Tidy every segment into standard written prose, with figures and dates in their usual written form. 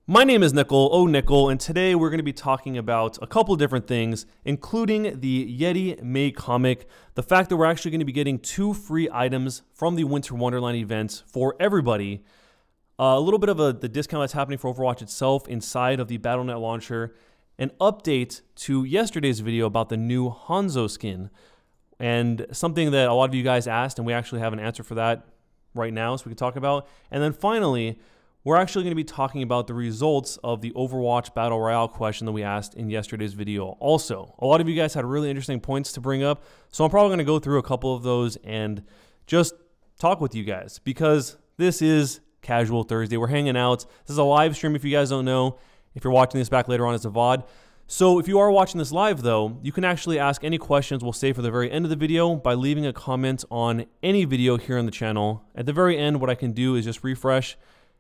My name is Nickel, and today we're going to be talking about a couple different things, including the Yeti May comic, the fact that we're actually going to be getting 2 free items from the Winter Wonderland event for everybody, a little bit of the discount that's happening for Overwatch itself inside of the Battle.net launcher, an update to yesterday's video about the new Hanzo skin, and something that a lot of you guys asked, and we actually have an answer for that right now so we can talk about. And then finally, we're actually going to be talking about the results of the Overwatch Battle Royale question that we asked in yesterday's video. Also, a lot of you guys had really interesting points to bring up, so I'm probably going to go through a couple of those and just talk with you guys, because this is Casual Thursday. We're hanging out. This is a live stream if you guys don't know. If you're watching this back later on, it's a VOD. So if you are watching this live, though, you can actually ask any questions we'll save for the very end of the video by leaving a comment on any video here on the channel. At the very end, what I can do is just refresh,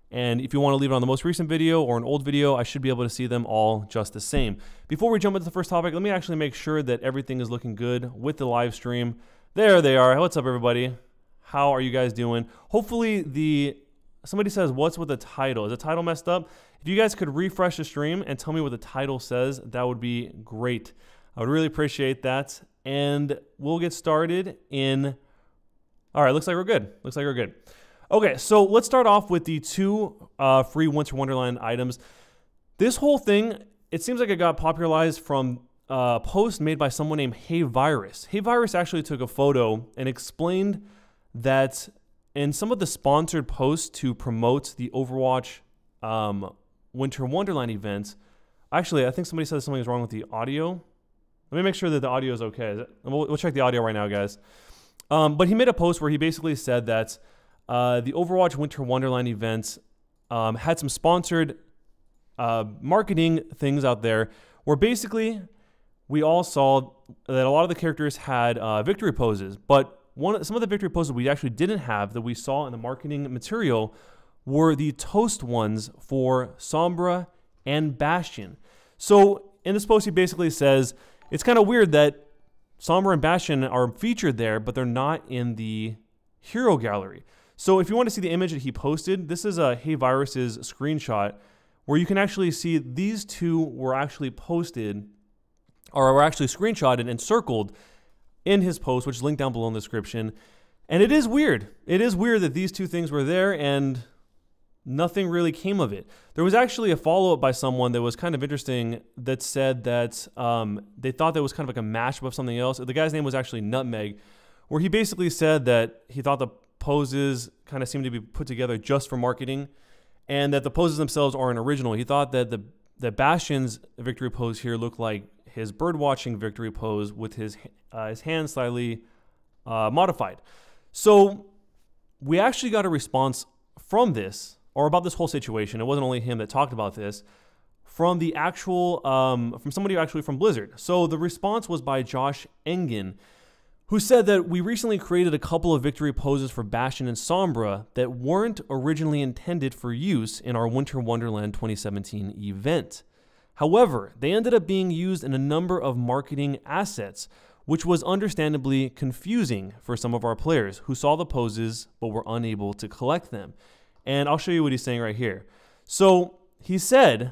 and if you want to leave it on the most recent video or an old video, I should be able to see them all just the same. Before we jump into the first topic, let me actually make sure that everything is looking good with the live stream. There they are. What's up, everybody? How are you guys doing? Hopefully somebody says, what's with the title? Is the title messed up? If you guys could refresh the stream and tell me what the title says, that would be great. I would really appreciate that. And we'll get started in... All right, looks like we're good. Looks like we're good. Okay, so let's start off with the 2 free Winter Wonderland items. This whole thing, it seems like it got popularized from a post made by someone named Hey Virus. Hey Virus actually took a photo and explained that in some of the sponsored posts to promote the Overwatch Winter Wonderland event, actually, I think somebody said something is wrong with the audio. Let me make sure that the audio is okay. We'll check the audio right now, guys. But he made a post where he basically said that the Overwatch Winter Wonderland event had some sponsored marketing things out there where basically we all saw that a lot of the characters had victory poses, but some of the victory poses we actually didn't have that we saw in the marketing material were the toast ones for Sombra and Bastion. So in this post he basically says it's kind of weird that Sombra and Bastion are featured there, but they're not in the hero gallery. So if you want to see the image that he posted, this is a Hey Virus's screenshot where you can actually see these 2 were actually posted, or were actually screenshotted and circled in his post, which is linked down below in the description. And it is weird. It is weird that these 2 things were there and nothing really came of it. There was actually a follow-up by someone that was kind of interesting that said that they thought that was kind of like a mashup of something else. The guy's name was actually Nutmeg, where he basically said that he thought the poses kind of seemed to be put together just for marketing and that the poses themselves aren't original. He thought that the Bastion's victory pose here looked like his bird-watching victory pose with his hand slightly modified. So we actually got a response from this, or about this whole situation. It wasn't only him that talked about this, from the actual, from somebody actually from Blizzard. So the response was by Josh Engen, who said that we recently created a couple of victory poses for Bastion and Sombra that weren't originally intended for use in our Winter Wonderland 2017 event. However, they ended up being used in a number of marketing assets, which was understandably confusing for some of our players who saw the poses but were unable to collect them. And I'll show you what he's saying right here. So he said,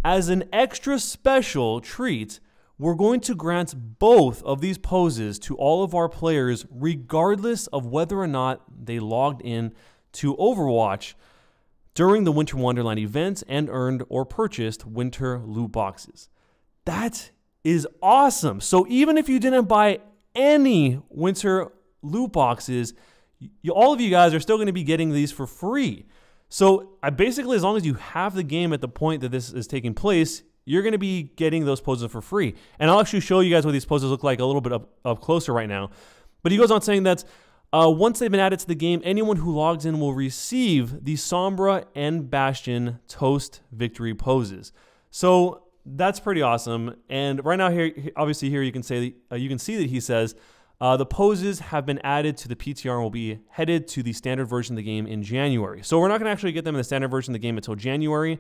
as an extra special treat, we're going to grant both of these poses to all of our players regardless of whether or not they logged in to Overwatch during the Winter Wonderland event and earned or purchased winter loot boxes. That is awesome. So even if you didn't buy any winter loot boxes, all of you guys are still going to be getting these for free. So basically, as long as you have the game at the point that this is taking place, you're going to be getting those poses for free. And I'll actually show you guys what these poses look like a little bit up closer right now. But he goes on saying that once they've been added to the game, anyone who logs in will receive the Sombra and Bastion toast victory poses. So that's pretty awesome. And right now here, obviously here you can see that he says the poses have been added to the PTR and will be headed to the standard version of the game in January. So we're not going to actually get them in the standard version of the game until January.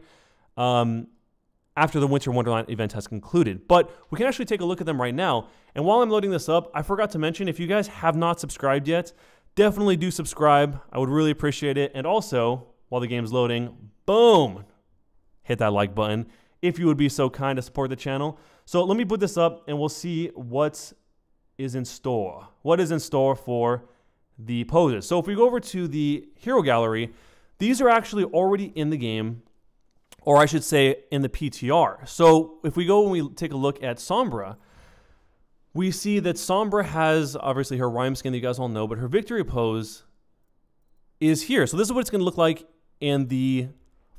After the Winter Wonderland event has concluded. But we can actually take a look at them right now. And while I'm loading this up, I forgot to mention, if you guys have not subscribed yet, definitely do subscribe. I would really appreciate it. And also, while the game's loading, boom, hit that like button if you would be so kind to support the channel. So let me put this up and we'll see what is in store. What is in store for the poses. So if we go over to the hero gallery, these are actually already in the game, or I should say in the PTR. So if we go and we take a look at Sombra, we see that Sombra has obviously her rhyme skin that you guys all know, but her victory pose is here. So this is what it's going to look like in the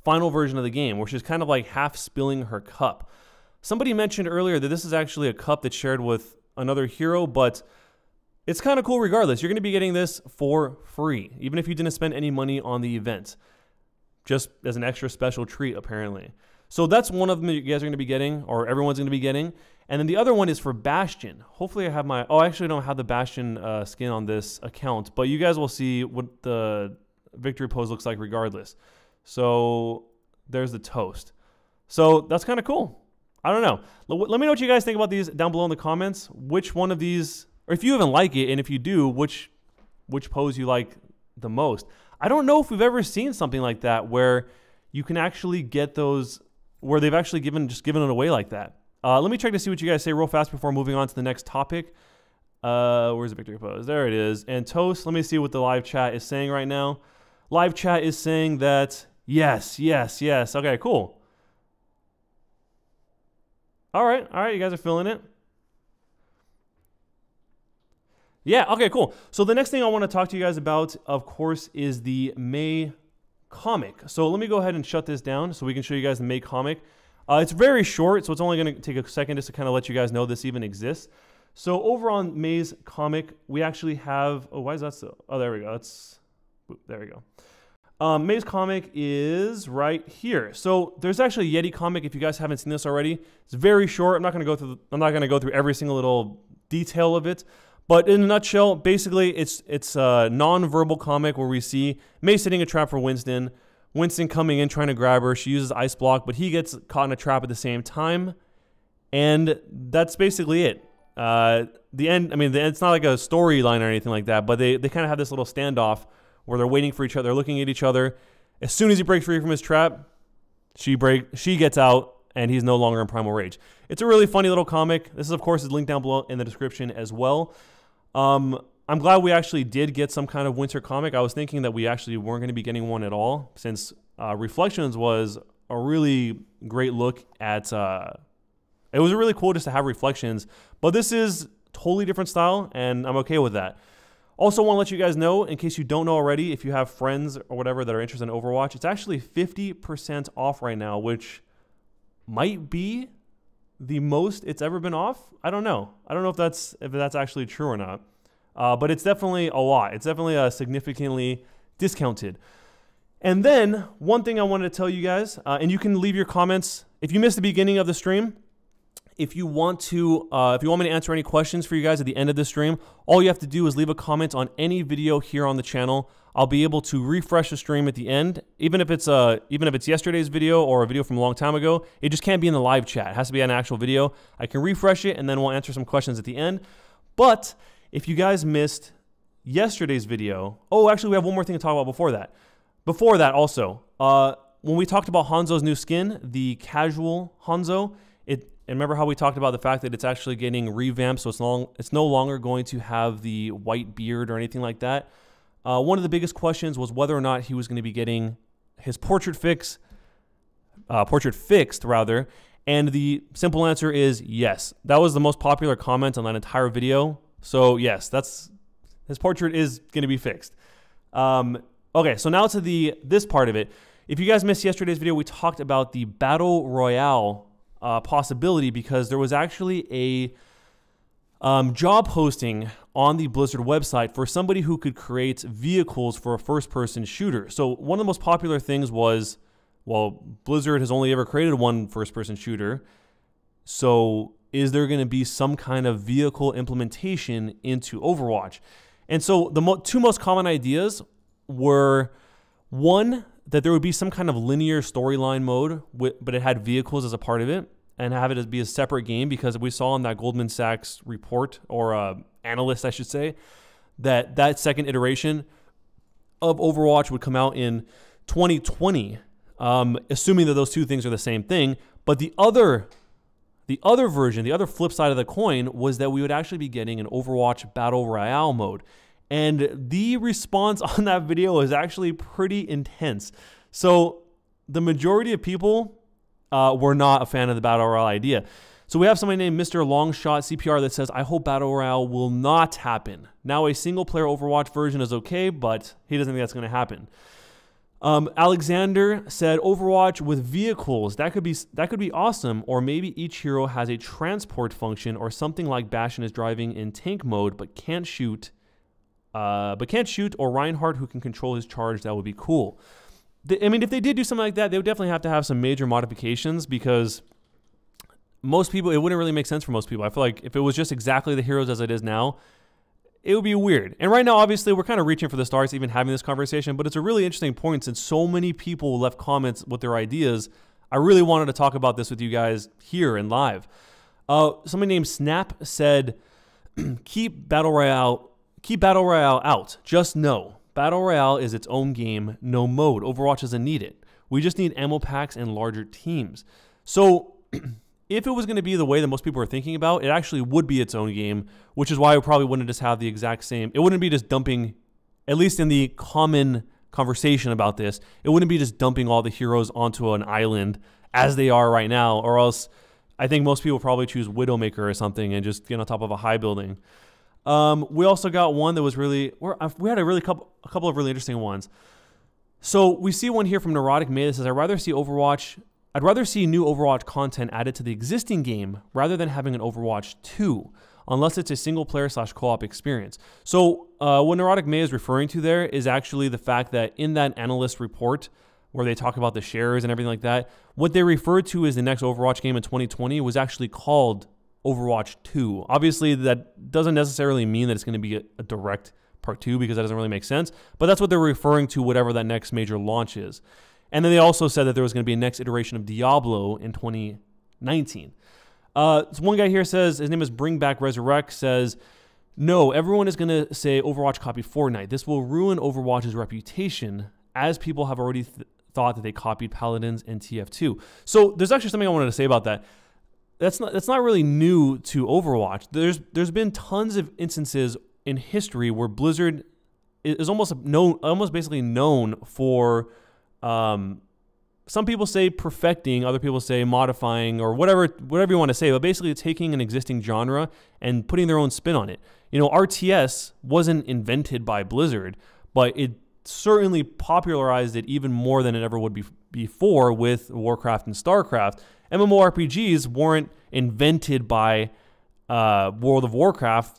final version of the game, where she's kind of like half spilling her cup. Somebody mentioned earlier that this is actually a cup that's shared with another hero, but it's kind of cool regardless. You're going to be getting this for free, even if you didn't spend any money on the event, just as an extra special treat, apparently. So that's one of them that you guys are going to be getting, or everyone's going to be getting. And then the other one is for Bastion. Hopefully I have my... Oh, I actually don't have the Bastion skin on this account, but you guys will see what the victory pose looks like regardless. So there's the toast. So that's kind of cool. I don't know. Let me know what you guys think about these down below in the comments. Which one of these, or if you even like it, and if you do, which pose you like the most. I don't know if we've ever seen something like that where you can actually get those, where they've actually given it away like that. Let me check to see what you guys say real fast before moving on to the next topic. Where's the victory pose? There it is. And toast, let me see what the live chat is saying right now. Live chat is saying that yes, yes, yes. Okay, cool. All right, you guys are feeling it. Yeah, okay, cool. So the next thing I want to talk to you guys about, of course, is the May comic. So let me go ahead and shut this down so we can show you guys the May comic. It's very short, so it's only going to take a second just to kind of let you guys know this even exists. So over on May's comic, we actually have... Oh, why is that so... Oh, there we go. There we go. May's comic is right here. So there's actually a Yeti comic. If you guys haven't seen this already, it's very short. I'm not going to go through every single little detail of it, but in a nutshell, basically it's a non-verbal comic where we see May setting a trap for Winston. Winston coming in trying to grab her. She uses ice block, but he gets caught in a trap at the same time, and that's basically it. The end. I mean, it's not like a storyline or anything like that, but they kind of have this little standoff where they're waiting for each other, looking at each other. As soon as he breaks free from his trap, she gets out, and he's no longer in primal rage. It's a really funny little comic. This is, of course, linked down below in the description as well. I'm glad we actually did get some kind of winter comic. I was thinking that we actually weren't going to be getting one at all, since Reflections was a really great look at... it was really cool just to have Reflections, but this is totally different style, and I'm okay with that. Also want to let you guys know, in case you don't know already, if you have friends or whatever that are interested in Overwatch, it's actually 50% off right now, which might be the most it's ever been off. I don't know. I don't know if that's actually true or not. But it's definitely a lot. It's definitely significantly discounted. And then one thing I wanted to tell you guys, and you can leave your comments if you missed the beginning of the stream. If you want me to answer any questions for you guys at the end of the stream, all you have to do is leave a comment on any video here on the channel. I'll be able to refresh the stream at the end, even if it's yesterday's video or a video from a long time ago. It just can't be in the live chat. It has to be an actual video. I can refresh it, and then we'll answer some questions at the end. But if you guys missed yesterday's video, oh, actually, we have one more thing to talk about before that. Before that, also, when we talked about Hanzo's new skin, the casual Hanzo, and remember how we talked about the fact that it's actually getting revamped, so it's no longer going to have the white beard or anything like that. One of the biggest questions was whether or not he was going to be getting his portrait fixed, and the simple answer is yes. That was the most popular comment on that entire video. So yes, his portrait is going to be fixed. Okay, so now to this part of it. If you guys missed yesterday's video, we talked about the Battle Royale possibility, because there was actually a job posting on the Blizzard website for somebody who could create vehicles for a first-person shooter. So one of the most popular things was, well, Blizzard has only ever created one first-person shooter, so is there going to be some kind of vehicle implementation into Overwatch? And so the two most common ideas were, one, that there would be some kind of linear storyline mode, but it had vehicles as a part of it, and have it be a separate game, because we saw in that Goldman Sachs report, or analyst, I should say, that second iteration of Overwatch would come out in 2020. assuming that those two things are the same thing. But the other version, the other flip side of the coin was that we would actually be getting an Overwatch Battle Royale mode. And the response on that video is actually pretty intense. So the majority of people were not a fan of the Battle Royale idea. So we have somebody named Mr. Longshot CPR that says, I hope Battle Royale will not happen. Now a single player Overwatch version is okay, but he doesn't think that's going to happen. Alexander said Overwatch with vehicles, that could be awesome, or maybe each hero has a transport function or something like Bastion is driving in tank mode but can't shoot, or Reinhardt who can control his charge. That would be cool. I mean, if they did do something like that, they would definitely have to have some major modifications, because most people, it wouldn't really make sense for most people. I feel like if it was just exactly the heroes as it is now, it would be weird. And right now, obviously, we're kind of reaching for the stars even having this conversation, but it's a really interesting point since so many people left comments with their ideas. I really wanted to talk about this with you guys here and live. Somebody named Snap said, keep Battle Royale out. Just know, Battle Royale is its own game, no mode. Overwatch doesn't need it. We just need ammo packs and larger teams. So if it was going to be the way that most people are thinking about, it actually would be its own game, which is why it probably wouldn't just have the exact same. It wouldn't be just dumping, at least in the common conversation about this, it wouldn't be just dumping all the heroes onto an island as they are right now, or else I think most people probably choose Widowmaker or something and just get on top of a high building. We also got one that was really, we had a couple of really interesting ones. So we see one here from Neurotic May that says, I'd rather see new Overwatch content added to the existing game rather than having an Overwatch 2, unless it's a single player / co-op experience. So what Neurotic May is referring to there is actually the fact that in that analyst report where they talk about the shares and everything like that, what they referred to as the next Overwatch game in 2020 was actually called Overwatch 2. Obviously, that doesn't necessarily mean that it's going to be a direct part 2, because that doesn't really make sense, but that's what they're referring to, whatever that next major launch is. And then they also said that there was going to be a next iteration of Diablo in 2019. So one guy here says, his name is Bring Back Resurrect, says, no, everyone is going to say Overwatch copied Fortnite. This will ruin Overwatch's reputation, as people have already thought that they copied Paladins and TF2. So there's actually something I wanted to say about that. That's not really new to Overwatch. There's been tons of instances in history where Blizzard is almost basically known for, some people say perfecting, other people say modifying, or whatever you want to say, but basically taking an existing genre and putting their own spin on it. You know, RTS wasn't invented by Blizzard, but it certainly popularized it even more than it ever would be before with Warcraft and StarCraft. MMORPGs weren't invented by World of Warcraft,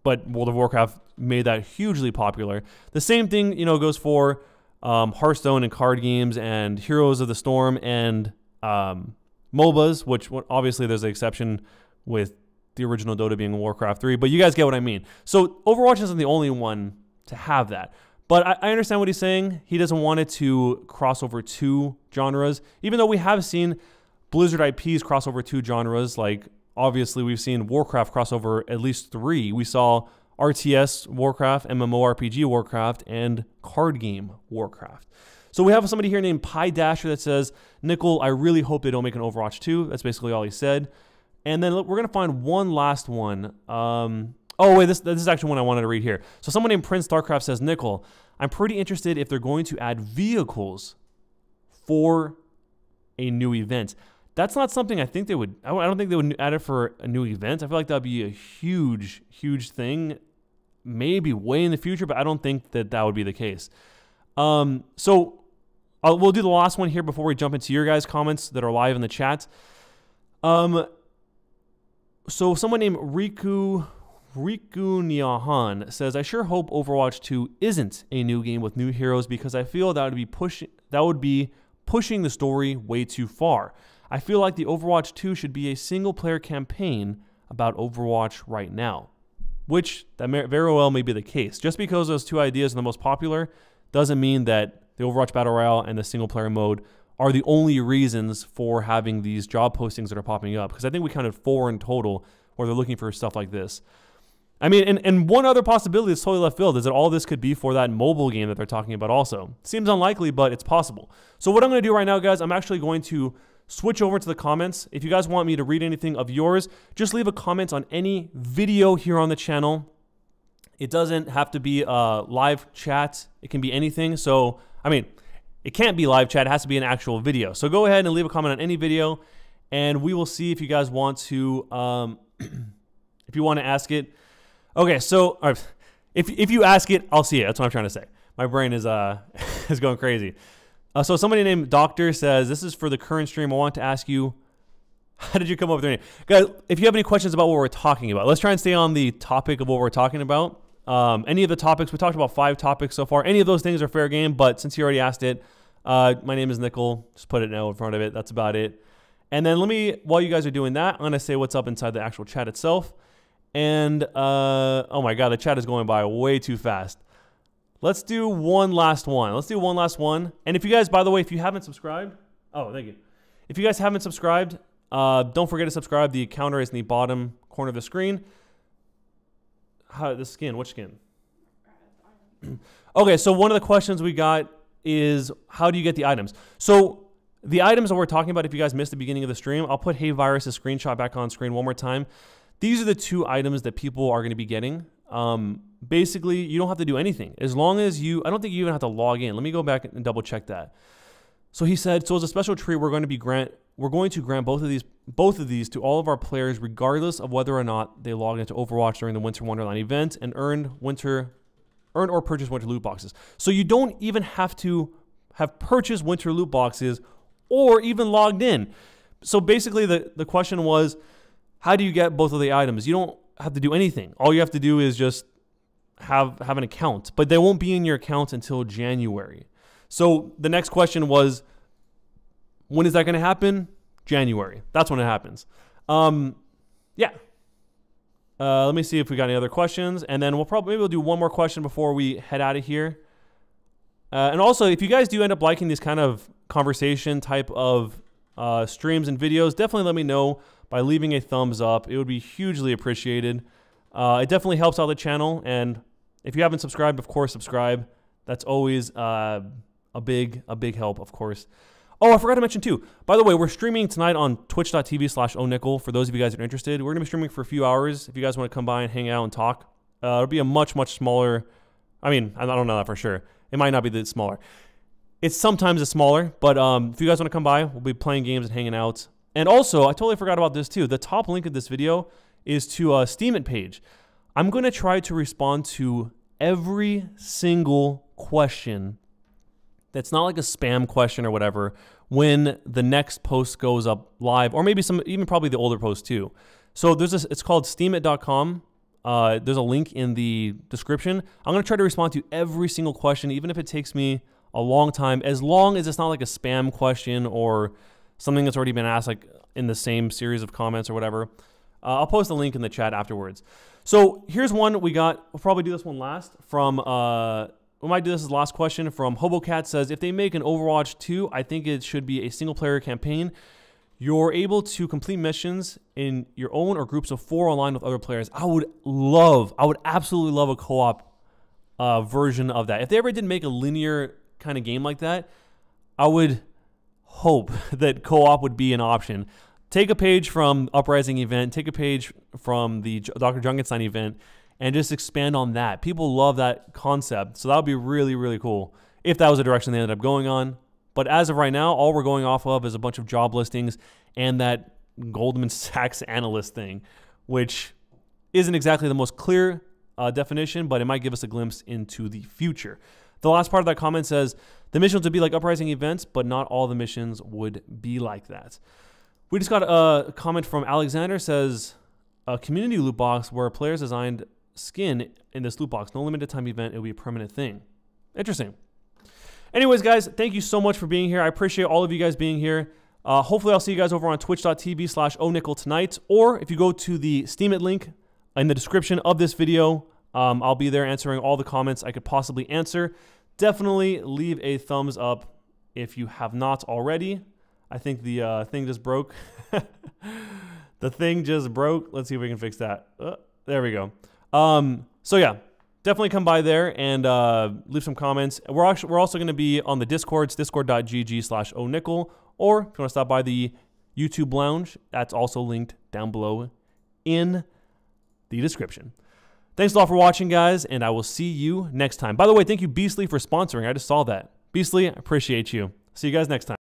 but World of Warcraft made that hugely popular. The same thing, you know, goes for Hearthstone and card games and Heroes of the Storm and MOBAs, which obviously there's an exception with the original Dota being Warcraft 3, but you guys get what I mean. So Overwatch isn't the only one to have that. But I understand what he's saying. He doesn't want it to cross over two genres, even though we have seen Blizzard IPs cross over two genres. Like, obviously, we've seen Warcraft cross over at least 3. We saw RTS Warcraft, MMORPG Warcraft, and card game Warcraft. So we have somebody here named Pi Dasher that says, Nickel, I really hope they don't make an Overwatch 2. That's basically all he said. And then we're going to find one last one. Oh, wait, this is actually one I wanted to read here. So someone named Prince Starcraft says, Nickel, I'm pretty interested if they're going to add vehicles for a new event. That's not something I think they would, I don't think they would add it for a new event. I feel like that would be a huge, huge thing, maybe way in the future, but I don't think that would be the case. So we'll do the last one here before we jump into your guys' comments that are live in the chat. So someone named Riku Nyahan says, I sure hope Overwatch 2 isn't a new game with new heroes, because I feel that would be pushing the story way too far. I feel like the Overwatch 2 should be a single-player campaign about Overwatch right now, which that very well may be the case. Just because those two ideas are the most popular doesn't mean that the Overwatch Battle Royale and the single-player mode are the only reasons for having these job postings that are popping up, because I think we counted 4 in total where they're looking for stuff like this. I mean, and one other possibility that's totally left field is that all this could be for that mobile game that they're talking about also. Seems unlikely, but it's possible. So what I'm going to do right now, guys, I'm actually going to switch over to the comments. If you guys want me to read anything of yours, just leave a comment on any video here on the channel. It doesn't have to be a live chat. It can be anything. So, I mean, it can't be live chat. It has to be an actual video. So go ahead and leave a comment on any video, and we will see if you guys want to, if you want to ask it. Okay, so if you ask it, I'll see it. That's what I'm trying to say. My brain is is going crazy. So somebody named Doctor says, this is for the current stream. I want to ask you, how did you come up with your name? Guys, if you have any questions about what we're talking about, let's try and stay on the topic of what we're talking about. Any of the topics, we talked about 5 topics so far. Any of those things are fair game, but since you already asked it, my name is Nickel. Just put it now in front of it. That's about it. And then let me, while you guys are doing that, I'm going to say what's up inside the actual chat itself. And, oh my God, the chat is going by way too fast. Let's do one last one. Let's do one last one. And if you guys, by the way, if you haven't subscribed, oh, thank you. If you guys haven't subscribed, don't forget to subscribe. The counter is in the bottom corner of the screen. How, the skin, which skin? Okay, so one of the questions we got is, how do you get the items? So the items that we're talking about, if you guys missed the beginning of the stream, I'll put Hey Virus' screenshot back on screen one more time. These are the 2 items that people are going to be getting. Basically, you don't have to do anything. As long as you, I don't think you even have to log in. Let me go back and double check that. So he said, so as a special treat, we're going to grant both of these to all of our players, regardless of whether or not they logged into Overwatch during the Winter Wonderland event and earned or purchased winter loot boxes. So you don't even have to have purchased winter loot boxes or even logged in. So basically the question was, how do you get both of the items? You don't have to do anything. All you have to do is just have an account, but they won't be in your account until January. So the next question was, when is that going to happen? January. That's when it happens. Yeah. Let me see if we got any other questions, and then maybe we'll do one more question before we head out of here. And also, if you guys do end up liking this kind of conversation type of streams and videos, definitely let me know by leaving a thumbs up. It would be hugely appreciated. It definitely helps out the channel, and if you haven't subscribed, of course, subscribe. That's always a big help, of course. Oh, I forgot to mention too. By the way, we're streaming tonight on twitch.tv/onickel. For those of you guys that are interested, we're gonna be streaming for a few hours. If you guys want to come by and hang out and talk, it'll be a much smaller. I mean, I don't know that for sure. It might not be that smaller. It's sometimes it's smaller, but if you guys want to come by, we'll be playing games and hanging out. And also, I totally forgot about this too. The top link of this video is to a Steam It page. I'm gonna try to respond to every single question that's not like a spam question or whatever when the next post goes up live, or maybe even probably the older post too. So it's called steamit.com. There's a link in the description. I'm going to try to respond to every single question, even if it takes me a long time, as long as it's not like a spam question or something that's already been asked like in the same series of comments or whatever. I'll post a link in the chat afterwards. So here's one we got. We'll probably do this one last from, we might do this as the last question from HoboCat. Says, if they make an Overwatch 2, I think it should be a single player campaign. You're able to complete missions in your own or groups of 4 online with other players. I would absolutely love a co-op version of that. If they ever did make a linear kind of game like that, I would hope that co-op would be an option. Take a page from Uprising event, take a page from the Dr. Junkenstein event, and just expand on that. People love that concept, so that would be really, really cool if that was the direction they ended up going on. But as of right now, all we're going off of is a bunch of job listings and that Goldman Sachs analyst thing, which isn't exactly the most clear definition, but it might give us a glimpse into the future. The last part of that comment says, the missions would be like Uprising events, but not all the missions would be like that. We just got a comment from Alexander, says, a community loot box where players designed skin in this loot box. No limited time event, it will be a permanent thing. Interesting. Anyways, guys, thank you so much for being here. I appreciate all of you guys being here. Hopefully, I'll see you guys over on twitch.tv/onickel tonight. Or if you go to the Steam It link in the description of this video, I'll be there answering all the comments I could possibly answer. Definitely leave a thumbs up if you have not already. I think the thing just broke. The thing just broke. Let's see if we can fix that. There we go. So yeah, definitely come by there and leave some comments. We're also going to be on the Discords, discord.gg/onickel, or if you want to stop by the YouTube lounge, that's also linked down below in the description. Thanks a lot for watching, guys, and I will see you next time. By the way, thank you, Beastly, for sponsoring. I just saw that. Beastly, I appreciate you. See you guys next time.